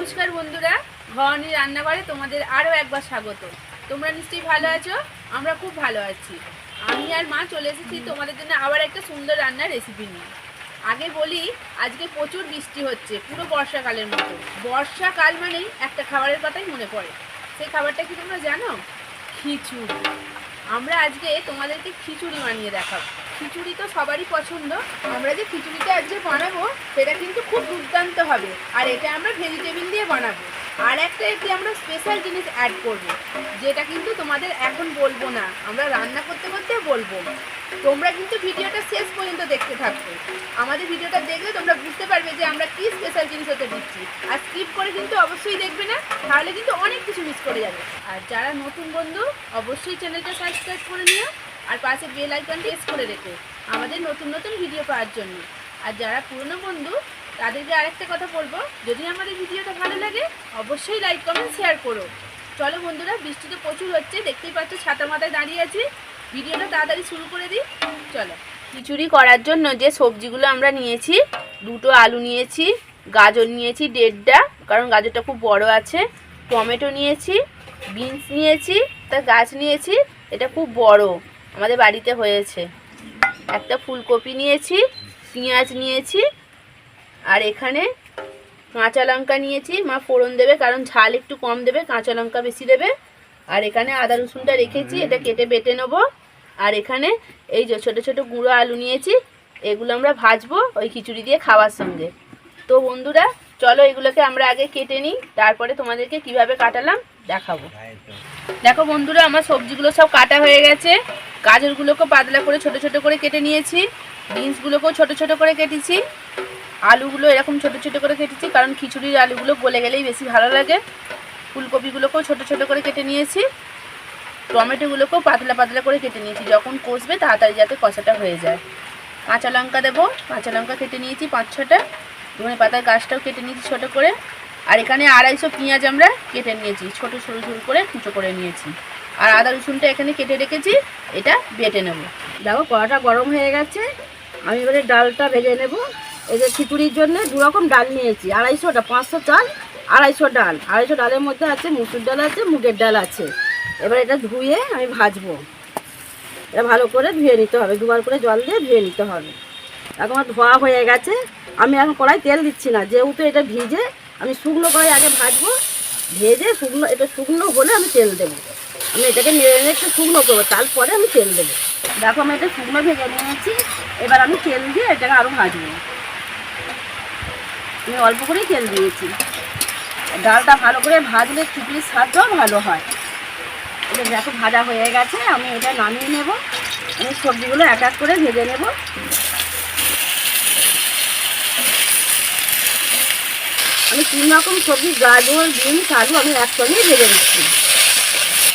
নমস্কার বন্ধুরা, ভবানী রান্নাঘরে তোমাদের আরও একবার স্বাগত। তোমরা নিশ্চয়ই ভালো আছো, আমরা খুব ভালো আছি। আমি আর মা চলে এসেছি তোমাদের জন্য আবার একটা সুন্দর রান্নার রেসিপি নিয়ে। আগে বলি, আজকে প্রচুর বৃষ্টি হচ্ছে, পুরো বর্ষাকালের মতো। বর্ষাকাল মানেই একটা খাবারের কথাই মনে পড়ে। সেই খাবারটা কি তোমরা জানো? খিচুড়ি। আমরা আজকে তোমাদেরকে খিচুড়ি বানিয়ে দেখাবো। খিচুড়ি তো সবারই পছন্দ। আমরা যে খিচুড়িটা আজকে বানাবো সেটা কিন্তু খুব দুর্দান্ত হবে, আর এটা আমরা ভেজিটেবিল দিয়ে বানাবো। আর একটা এতে আমরা স্পেশাল জিনিস অ্যাড করব, যেটা কিন্তু তোমাদের এখন বলবো না, আমরা রান্না করতে করতে বলবো। তোমরা কিন্তু ভিডিওটা শেষ পর্যন্ত দেখতে থাকবে। আমাদের ভিডিওটা দেখলে তোমরা বুঝতে পারবে যে আমরা কি স্পেশাল জিনিস হতে দিচ্ছি। আর স্কিপ করে কিন্তু অবশ্যই দেখবে না, তাহলে কিন্তু অনেক কিছু মিস করে যাবে। আর যারা নতুন বন্ধু, অবশ্যই চ্যানেলটা সাবস্ক্রাইব করে নিও, আর পাশে বেল আইকন প্রেস করে রেখো আমাদের নতুন নতুন ভিডিও পাওয়ার জন্য। আর যারা পুরনো বন্ধু, তাদেরকে আরেকটা কথা বলবো, যদি আমাদের ভিডিওটা ভালো লাগে অবশ্যই লাইক কমেন্ট শেয়ার করো। চলো বন্ধুরা, বৃষ্টি তো প্রচুর হচ্ছে, দেখতেই পাচ্ছ ছাতা মাথায় দাঁড়িয়ে আছি। ভিডিওটা তাড়াতাড়ি শুরু করে দিই, চলো। খিচুড়ি করার জন্য যে সবজিগুলো আমরা নিয়েছি, দুটো আলু নিয়েছি, গাজর নিয়েছি 1.5টা, কারণ গাজরটা খুব বড় আছে। টমেটো নিয়েছি, বিনস নিয়েছি, তার গাছ নিয়েছি, এটা খুব বড়, আমাদের বাড়িতে হয়েছে। একটা ফুলকপি নিয়েছি, পেঁয়াজ নিয়েছি, আর এখানে কাঁচা লঙ্কা নিয়েছি। মা ফোড়ন দেবে, কারণ ঝাল একটু কম দেবে, কাঁচা লঙ্কা বেশি দেবে। আর এখানে আদা রসুনটা রেখেছি, এটা কেটে বেটে নেবো। আর এখানে এই যে ছোটো ছোটো গুঁড়ো আলু নিয়েছি, এগুলো আমরা ভাজবো ওই খিচুড়ি দিয়ে খাওয়ার সঙ্গে। তো বন্ধুরা চলো, এগুলোকে আমরা আগে কেটে নিই, তারপরে তোমাদেরকে কিভাবে কাটালাম দেখাবো। দেখো বন্ধুরা, আমার সবজিগুলো সব কাটা হয়ে গেছে। গাজরগুলোকে পাতলা করে ছোট ছোট করে কেটে নিয়েছি, বিনসগুলোকেও ছোট ছোট করে কেটেছি, আলুগুলো এরকম ছোট ছোট করে কেটেছি, কারণ খিচুড়ির আলুগুলো গলে গেলেই বেশি ভালো লাগে। ফুলকপিগুলোকেও ছোট ছোট করে কেটে নিয়েছি, টমেটোগুলোকেও পাতলা পাতলা করে কেটে নিয়েছি, যখন কষবে তাড়াতাড়ি যাতে কষাটা হয়ে যায়। কাঁচা লঙ্কা দেবো, কাঁচা লঙ্কা কেটে নিয়েছি 5-6টা, ধনে পাতার গাছটাও কেটে নিয়েছি ছোটো করে। আর এখানে 250 পেঁয়াজ আমরা কেটে নিয়েছি, ছোটো সরু সরু করে কুচো করে নিয়েছি। আর আদা রসুনটা এখানে কেটে রেখেছি, এটা বেটে নেব। দেখো কড়াটা গরম হয়ে গেছে, আমি এবারে ডালটা ভেজে নেব। এই যে খিচুড়ির জন্য 2 রকম ডাল নিয়েছি, 250টা, 500 চাল, 250 ডাল। 250 ডালের মধ্যে আছে মুসুর ডাল আছে, মুগের ডাল আছে। এবার এটা ধুয়ে আমি ভাজবো। এটা ভালো করে ধুয়ে নিতে হবে, 2বার করে জল দিয়ে ধুয়ে নিতে হবে। এখন আমার ধোয়া হয়ে গেছে। আমি এখন কড়াই তেল দিচ্ছি না, যেহেতু এটা ভিজে, আমি শুকনো কড়াই আগে ভাজবো। ভেজে শুকনো, এটা শুকনো হলে আমি তেল দেবো। আমি এটাকে নেড়ে নেড়ে একটু শুকনো করবো, তারপরে আমি তেল দেবো। দেখো আমি এটা শুকনো ভেজে নিয়েছি, এবার আমি তেল দিয়ে এটাকে আরও ভাজবো। আমি অল্প করেই তেল দিয়েছি। ডালটা ভালো করে ভাজলে খিচুড়ির স্বাদটাও ভালো হয়। এটা দেখো ভাজা হয়ে গেছে, আমি এটা নামিয়ে নেব। আমি সবজিগুলো এক এক করে ভেজে নেব। আমি 3 রকম সবজি, গাজর, বিনস, আলু আমি একসঙ্গেই ভেজে দিচ্ছি।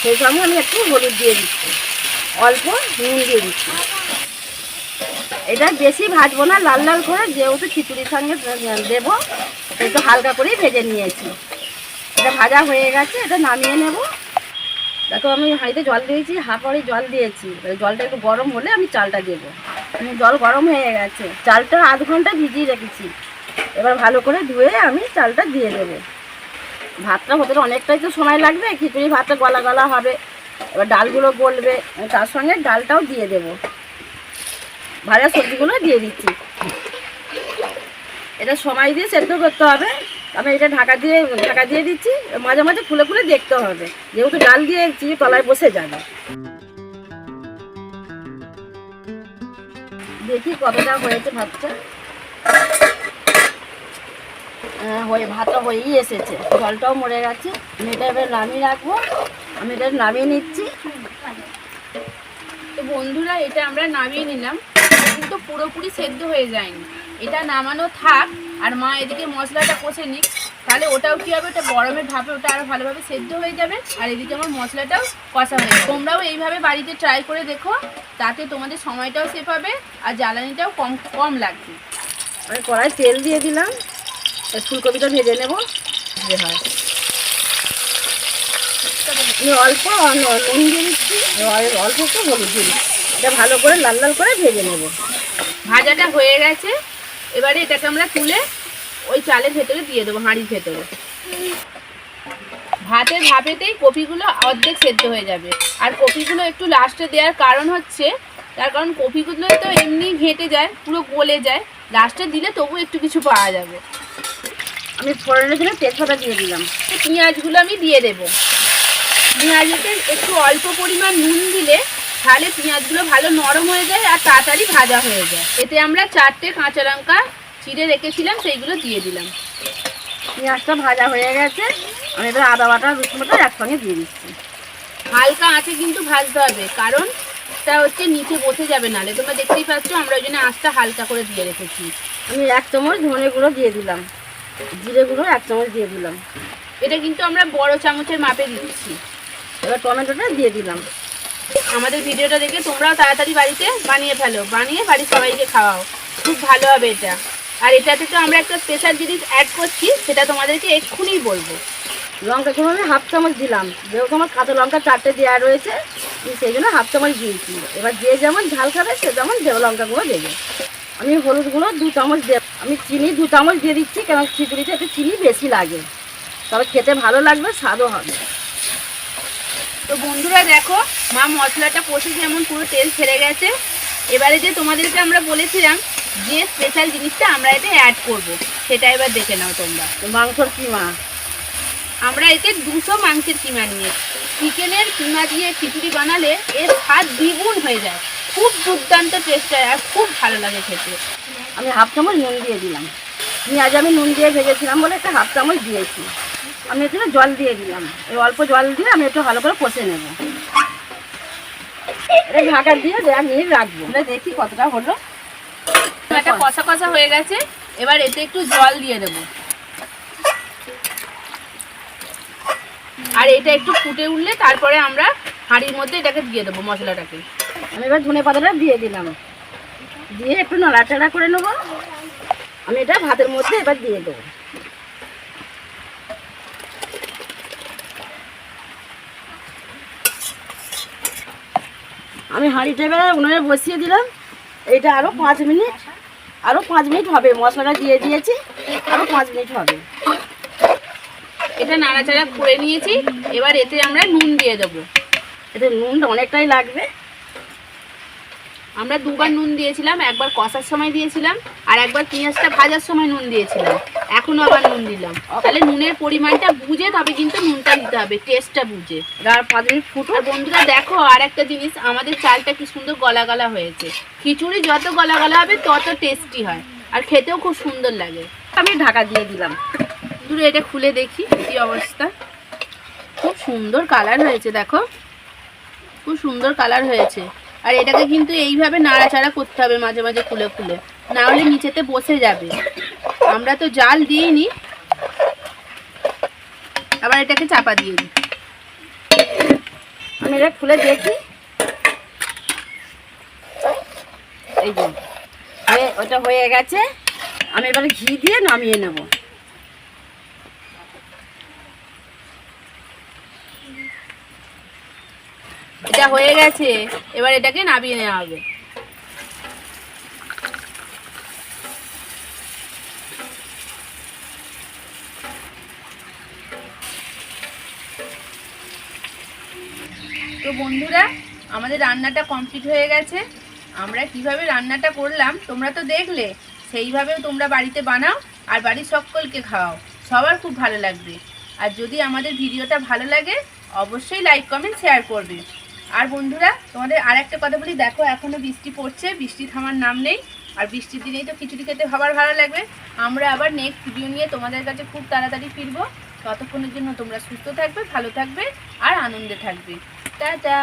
সেই সঙ্গে আমি একটু হলুদ দিয়ে দিচ্ছি, অল্প নুন দিয়ে দিচ্ছি। এটা বেশি ভাজবো না, লাল লাল করে, যেহেতু খিচুড়ির সঙ্গে দেবো, একটু হালকা করেই ভেজে নিয়েছি। এটা ভাজা হয়ে গেছে, এটা নামিয়ে নেব। দেখো আমি হাঁড়িতে জল দিয়েছি, হাফ হাঁড়ি জল দিয়েছি। জলটা একটু গরম হলে আমি চালটা দেবো। জল গরম হয়ে গেছে, চালটা আধ ঘন্টা ভিজিয়ে রেখেছি। এবার ভালো করে ধুয়ে আমি চালটা দিয়ে দেবো। ভাতটা হতে অনেকটাই তো সময় লাগবে, খিচুড়ি ভাতটা গলা গলা হবে, এবার ডালগুলো গলবে, তার সঙ্গে ডালটাও দিয়ে দেবো। ভাজা সবজিগুলো দিয়ে দিচ্ছি। এটা সময় দিয়ে সেদ্ধ করতে হবে। আমি এটা ঢাকা দিয়ে দিচ্ছি, মাঝে মাঝে খুলে খুলে দেখতে হবে, যেহেতু ডাল দিয়েছি তলায় বসে যাবে। দেখি কতটা হয়েছে ভাতটা। ভাতটা হয়েই এসেছে, জলটাও মরে গেছে। আমি এটা এবার নামিয়ে রাখবো। আমি এটা নামিয়ে নিচ্ছি। তো বন্ধুরা, এটা আমরা নামিয়ে নিলাম, কিন্তু পুরোপুরি সেদ্ধ হয়ে যায়নি। এটা নামানো থাক, আর মা এদিকে মশলাটা কষে নিক, তাহলে ওটাও কী হবে, ওটা গরমের ভাবে ওটা আরও ভালোভাবে সেদ্ধ হয়ে যাবে। আর এদিকে আমার মশলাটাও কষা হয়ে যাবে। তোমরাও এইভাবে বাড়িতে ট্রাই করে দেখো, তাতে তোমাদের সময়টাও সেভ হবে আর জ্বালানিটাও কম লাগবে। আমি কড়াই তেল দিয়ে দিলাম, ফুলকপিটা ভেজে নেব। আমি অল্প নুন দিয়ে দিচ্ছি, অল্প একটু হলুদ দিয়ে দিচ্ছি। এটা ভালো করে লাল লাল করে ভেজে নেব। ভাজাটা হয়ে গেছে, এবারে এটাকে আমরা তুলে ওই চালের ভেতরে দিয়ে দেবো, হাঁড়ির ভেতরে। ভাতের ভাপেতেই কপিগুলো অর্ধেক সেদ্ধ হয়ে যাবে। আর কপিগুলো একটু লাস্টে দেওয়ার কারণ হচ্ছে, তার কারণ কপিগুলো তো এমনি ঘেঁটে যায়, পুরো গলে যায়, লাস্টে দিলে তবু একটু কিছু পাওয়া যাবে। আমি ফোড়নের জন্য তেজপাতা দিয়ে দিলাম। পেঁয়াজগুলো আমি দিয়ে দেবো। পেঁয়াজেতে একটু অল্প পরিমাণ নুন দিলে তাহলে পেঁয়াজগুলো ভালো নরম হয়ে যায় আর তাড়াতাড়ি ভাজা হয়ে যায়। এতে আমরা 4টে কাঁচা লঙ্কা চিড়ে রেখেছিলাম, সেইগুলো দিয়ে দিলাম। পেঁয়াজটা ভাজা হয়ে গেছে, আমি এবার আদা বাটা রসুন বাটা একসঙ্গে দিয়ে দিচ্ছি। হালকা আঁচে কিন্তু ভাজতে হবে, কারণ তা হচ্ছে নিচে বসে যাবে, নালে তোমরা দেখতেই পাচ্ছ আমরা ওই জন্য আঁচটা হালকা করে দিয়ে রেখেছি। আমি 1 চামচ ধনে গুঁড়ো দিয়ে দিলাম, জিরে গুঁড়ো 1 চামচ দিয়ে দিলাম। এটা কিন্তু আমরা বড় চামচের মাপে দিচ্ছি। এবার টমেটোটা দিয়ে দিলাম। আমাদের ভিডিওটা দেখে তোমরাও তাড়াতাড়ি বাড়িতে বানিয়ে ফেলো, বানিয়ে বাড়ির সবাইকে খাওয়াও, খুব ভালো হবে এটা। আর এটাতে তো আমরা একটা স্পেশাল জিনিস অ্যাড করছি, সেটা তোমাদেরকে এক্ষুনি বলবো। লঙ্কা গুঁড়ো আমি 1/2 চামচ দিলাম, যেহেতু আমার কাঁচা লঙ্কা 4টে দেওয়া রয়েছে, সেই জন্য 1/2 চামচ দিয়েছি। এবার যে যেমন ঝাল খাবে সে যেমন লঙ্কা গুঁড়ো দেবে। আমি হলুদ গুঁড়ো 2 চামচ দেব। আমি চিনি 2 চামচ দিয়ে দিচ্ছি, কারণ খিচুড়িতে একটু চিনি বেশি লাগে, তবে খেতে ভালো লাগবে, স্বাদও হবে। তো বন্ধুরা দেখো, মা মশলাটা কষে যেমন পুরো তেল ছেড়ে গেছে। এবারে যে তোমাদেরকে আমরা বলেছিলাম যে স্পেশাল জিনিসটা আমরা এতে অ্যাড করব, সেটা এবার দেখে নাও তোমরা। মাংসর কিমা, আমরা এতে 200 মাংসের কিমা নিয়েছি। চিকেনের কিমা দিয়ে খিচুড়ি বানালে এর স্বাদ দ্বিগুণ হয়ে যায়, খুব দুর্দান্ত টেস্ট হয় আর খুব ভালো লাগে খেতে। আমি 1/2 চামচ নুন দিয়ে দিলাম। পেঁয়াজ আমি নুন দিয়ে ভেজেছিলাম বলে একটা 1/2 চামচ দিয়েছি। আমি এতে জল দিয়ে দিলাম, এই অল্প জল দিয়ে আমি একটু ভালো করে কষে নেব। এটা ঢাকা দিয়ে 1 মিনিট রাখবো, দেখি কতটা হলো। এটা কষা কষা হয়ে গেছে, এবার এতে একটু জল দিয়ে দেবো। আর এটা একটু ফুটে উঠলে তারপরে আমরা হাঁড়ির মধ্যে এটাকে দিয়ে দেবো মশলাটাকে। আমি এবার ধনে পাতাটা দিয়ে দিলাম, দিয়ে একটু নাড়াচাড়া করে নেবো। আমি এটা ভাতের মধ্যে এবার দিয়ে দেবো। আমি হাঁড়িটা এবার উনুনে বসিয়ে দিলাম। এটা আরও 5 মিনিট, আরও 5 মিনিট হবে। মশলাটা দিয়ে দিয়েছি, আরও 5 মিনিট হবে। এটা নাড়াচাড়া করে নিয়েছি, এবার এতে আমরা নুন দিয়ে দেবো। এতে নুনটা অনেকটাই লাগবে। আমরা 2বার নুন দিয়েছিলাম, একবার কষার সময় দিয়েছিলাম আর একবার পেঁয়াজটা ভাজার সময় নুন দিয়েছিলাম, এখনো আবার নুন দিলাম। তাহলে নুনের পরিমাণটা বুঝে তবে কিন্তু নুনটা দিতে হবে, টেস্টটা বুঝে। আর 5 মিনিট ফুটো। আর বন্ধুরা দেখো, আর একটা জিনিস, আমাদের চালটা কি সুন্দর গলা গলা হয়েছে। খিচুড়ি যত গলা গলা হবে তত টেস্টি হয় আর খেতেও খুব সুন্দর লাগে। আমি ঢাকা দিয়ে দিলাম। দূরে এটা খুলে দেখি কি অবস্থা। খুব সুন্দর কালার হয়েছে, দেখো খুব সুন্দর কালার হয়েছে। আর এটাকে কিন্তু এইভাবে নাড়াচাড়া করতে হবে মাঝে মাঝে খুলে খুলে, না হলে নিচেতে বসে যাবে। আমরা তো জাল দিইনি, আবার এটাকে চাপা দিয়ে দিই। আমি এটা খুলে দেখি, এই যে ওটা হয়ে গেছে। আমি এবারে ঘি দিয়ে নামিয়ে নেব। এটা হয়ে গেছে, এবার এটাকে নামিয়ে নেওয়া হবে। তো বন্ধুরা, আমাদের রান্নাটা কমপ্লিট হয়ে গেছে। আমরা কিভাবে রান্নাটা করলাম তোমরা তো দেখলে, সেইভাবেও তোমরা বাড়িতে বানাও আর বাড়ির সকলকে খাওয়াও, সবার খুব ভালো লাগবে। আর যদি আমাদের ভিডিওটা ভালো লাগে অবশ্যই লাইক কমেন্ট শেয়ার করবে। আর বন্ধুরা, তোমাদের আর একটা কথা বলি, দেখো এখনও বৃষ্টি পড়ছে, বৃষ্টি থামার নাম নেই। আর বৃষ্টির দিনেই তো খিচুড়ি খেতে সবার ভালো লাগবে। আমরা আবার নেক্সট ভিডিও নিয়ে তোমাদের কাছে খুব তাড়াতাড়ি ফিরবো। ততক্ষণের জন্য তোমরা সুস্থ থাকবে, ভালো থাকবে আর আনন্দে থাকবে। টাটা।